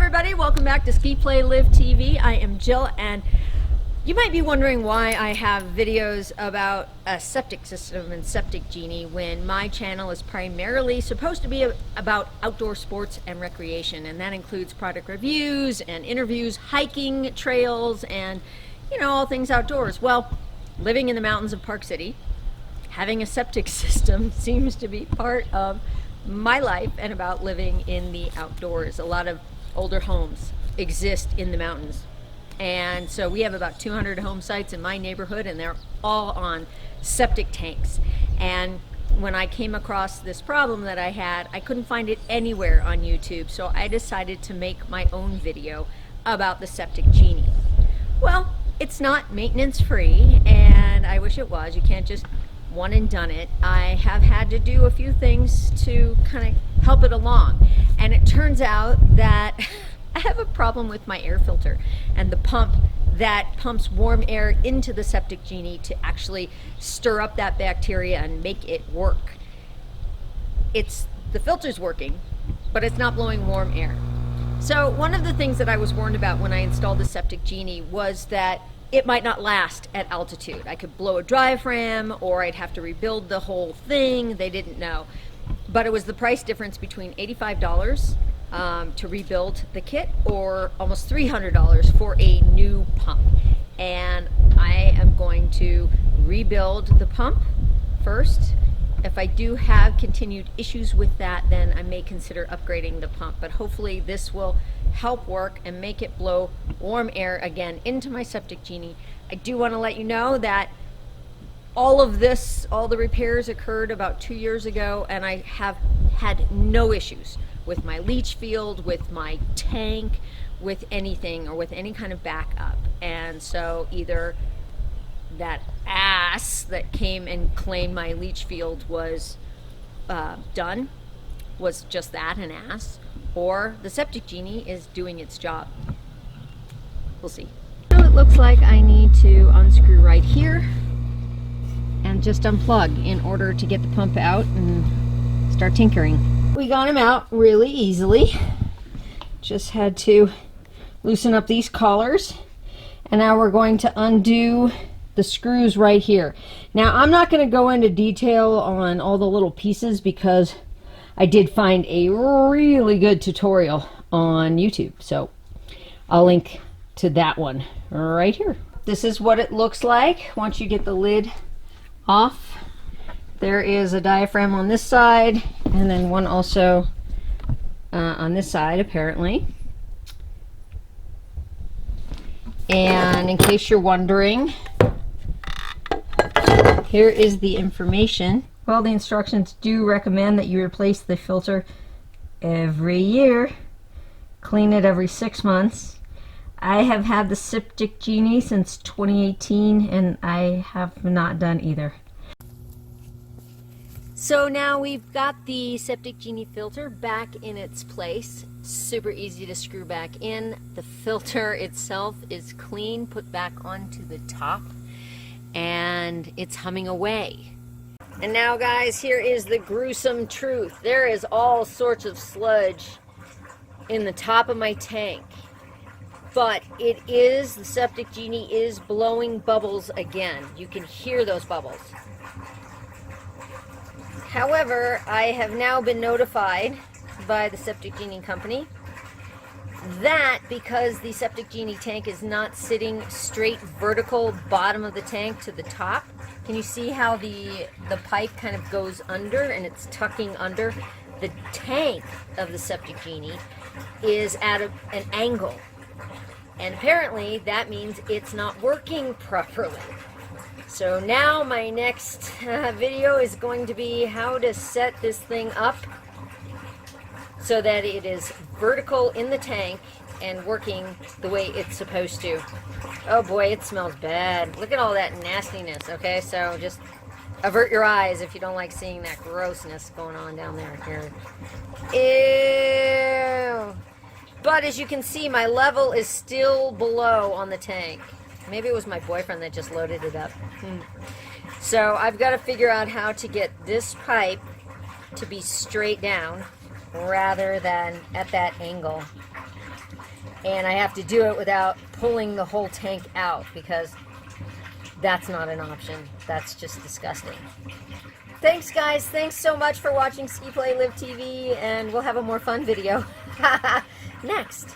everybody, welcome back to Ski Play Live TV. I am Jill, and you might be wondering why I have videos about a septic system and Septic Genie when my channel is primarily supposed to be about outdoor sports and recreation, and that includes product reviews and interviews, hiking trails, and all things outdoors. Well, living in the mountains of Park City, having a septic system seems to be part of my life and about living in the outdoors. A lot of older homes exist in the mountains, and so we have about 200 home sites in my neighborhood, and they're all on septic tanks. And when I came across this problem that I had, I couldn't find it anywhere on YouTube, so I decided to make my own video about the Septic Genie. Well, it's not maintenance free, and I wish it was. You can't just one and done it. I have had to do a few things to kind of help it along, and it turns out that I have a problem with my air filter and the pump that pumps warm air into the Septic Genie to actually stir up that bacteria and make it work. The filter's working, but it's not blowing warm air. So one of the things that I was warned about when I installed the Septic Genie was that it might not last at altitude. I could blow a diaphragm, or I'd have to rebuild the whole thing. They didn't know. But it was the price difference between $85 to rebuild the kit, or almost $300 for a new pump. And I am going to rebuild the pump first. If I do have continued issues with that, then I may consider upgrading the pump. But hopefully this will help work and make it blow warm air again into my Septic Genie. I do want to let you know that all the repairs occurred about 2 years ago, and I have had no issues with my leach field, with my tank, with anything, or with any kind of backup. And so either that ass that came and claimed my leach field was done, was just that, an ass, or the Septic Genie is doing its job. We'll see. So it looks like I need to unscrew right here and just unplug in order to get the pump out and start tinkering. We got him out really easily. Just had to loosen up these collars, and now we're going to undo the screws right here. Now I'm not going to go into detail on all the little pieces because I did find a really good tutorial on YouTube, so I'll link to that one right here. This is what it looks like once you get the lid off. There is a diaphragm on this side, and then one also on this side apparently. And in case you're wondering, here is the information. Well, the instructions do recommend that you replace the filter every year, clean it every 6 months. I have had the Septic Genie since 2018, and I have not done either. So now we've got the Septic Genie filter back in its place. Super easy to screw back in. The filter itself is clean, put back onto the top, and it's humming away. And now, guys, here is the gruesome truth. There is all sorts of sludge in the top of my tank, but the Septic Genie is blowing bubbles again. You can hear those bubbles. However, I have now been notified by the Septic Genie company that because the Septic Genie tank is not sitting straight vertical bottom of the tank to the top, can you see how the pipe kind of goes under and it's tucking under? The tank of the Septic Genie is at an angle, and apparently that means it's not working properly. So now my next video is going to be how to set this thing up so that it is vertical in the tank and working the way it's supposed to. Oh boy, it smells bad. Look at all that nastiness, okay? So just avert your eyes if you don't like seeing that grossness going on down there. Here. Ew. But as you can see, my level is still below on the tank. Maybe it was my boyfriend that just loaded it up. So I've got to figure out how to get this pipe to be straight down rather than at that angle. And I have to do it without pulling the whole tank out, because that's not an option. That's just disgusting. Thanks guys, thanks so much for watching Ski Play Live TV, and we'll have a more fun video next.